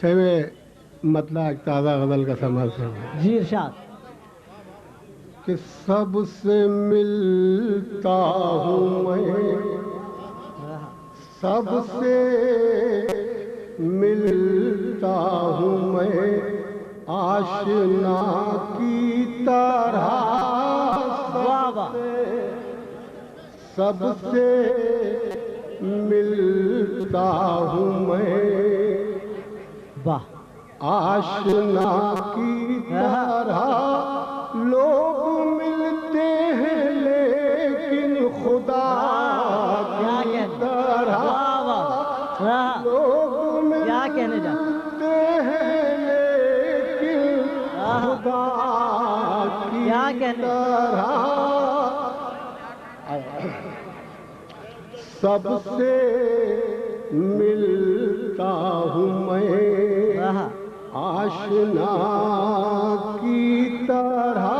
چھویں مطلع ایک تازہ غزل کا سماعت فرمائیں. جی ارشاد. کہ سب سے ملتا ہوں میں، سب سے ملتا ہوں میں، آشنا کی طرح سب سے ملتا ہوں میں، واہ. آشنا کی طرح لوگ ملتے ہیں لیکن خدا کی طرح لوگ ملتے ہیں لیکن خدا کی طرح سب سے ملتا ہوں میں، آشنا کی طرح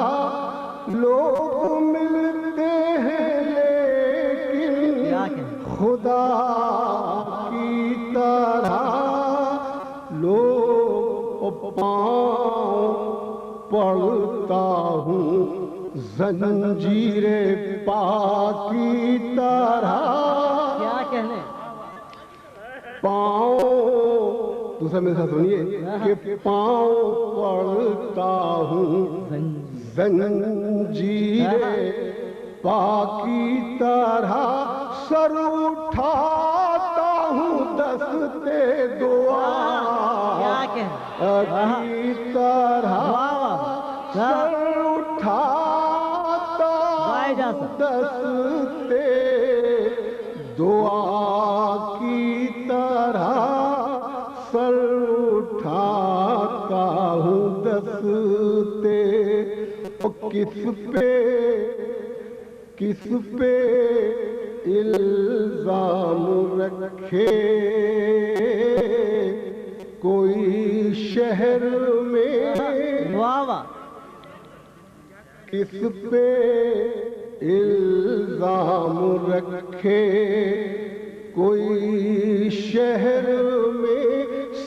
لوگ ملتے ہیں لیکن خدا کی طرح لوگ پاؤں پڑتا ہوں زنجیر پا کی طرح. کیا کہنے پاؤں دوسرا میرے ساتھ سنیے کہ پاؤں پڑتا ہوں زنجیر پا کی طرح، سر اٹھاتا ہوں دستے دعا کی طرح، سر اٹھاتا ہوں دستے دعا کی طرح، سر اٹھاتا ہوں دستے. کس پہ الزام رکھے کوئی شہر میں، کس پہ الزام رکھے کوئی شہر میں،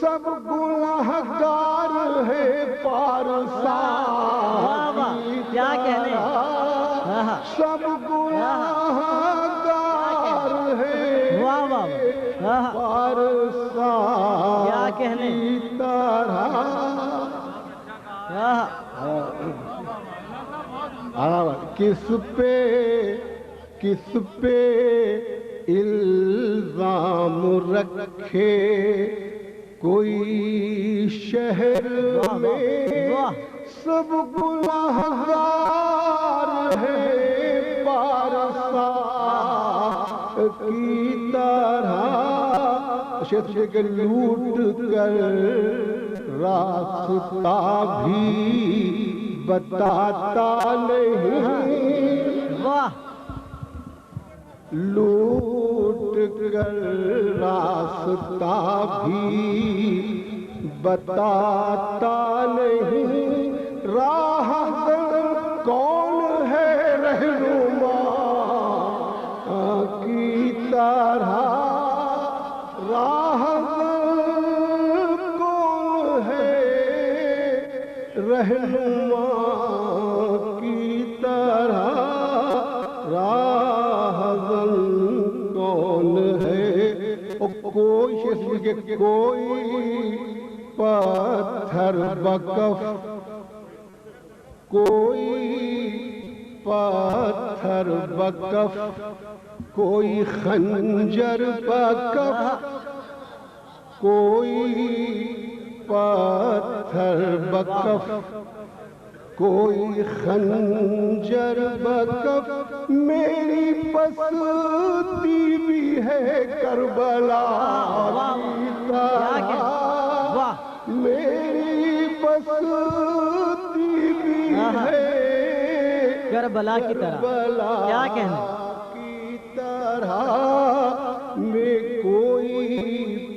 سب گنہگار ہے پارسا کیا کہنے سب گنہگار ہے پارسا کی طرح. کس پہ الزام رکھے کوئی شہر میں، سب گنہگار ہے پارسا کی طرح. شیخ کے لوٹ کر راستہ بھی بتاتا نہیں، لوٹ کر راستہ بھی بتاتا نہیں، راہ کون ہے رہنما کی طرح، راہ کون ہے رہنما کی طرح، راہ کون ہے. کوئی پتھر بکف، کوئی پتھر بکف، کوئی خنجر بکف، کوئی پتھر بکف، کوئی خنجر بکف، میری پستی بھی ہے کربلا کی طرح، میری پستی بھی ہے کربلا کی طرح. کیا کہنے کی طرح، میں کوئی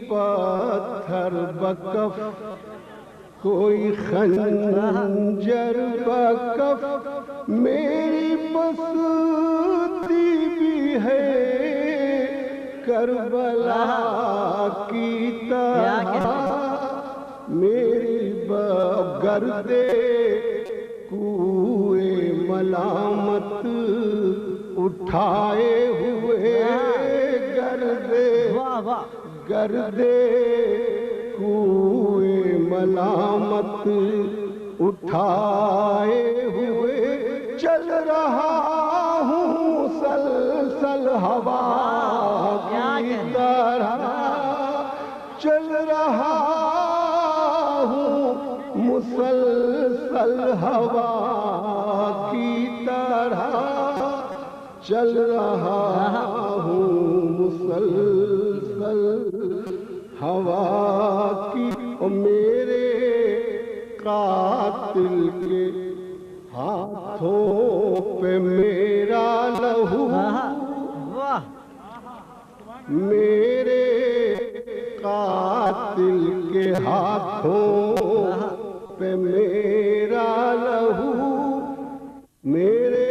پتھر بکف، کوئی خنجر بکف، میری بستی بھی ہے کربلا کی طرح. گردے کوئے ملامت اٹھائے ہوئے گردے واہ واہ گردے کوئے ملامت اٹھائے ہوئے چل رہا ہوں مسلسل ہوا کی طرح چل رہا ہوں مسلسل ہوا کی طرح چل رہا ہوں مسلسل ہوا کی میرے قاتل کے ہاتھوں پہ میرا لہو واہ میرے قاتل کے ہاتھوں پہ میرا لہو میرے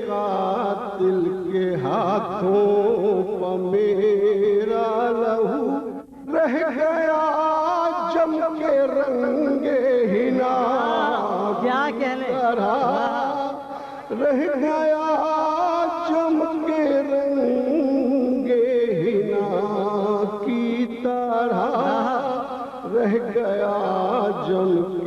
قاتل کے ہاتھوں پہ میرا لہو رہ گیا جم کے رنگ ہنا کیا کہنے رہ گیا جم کے رنگ ہنا کی طرح رہ گیا جم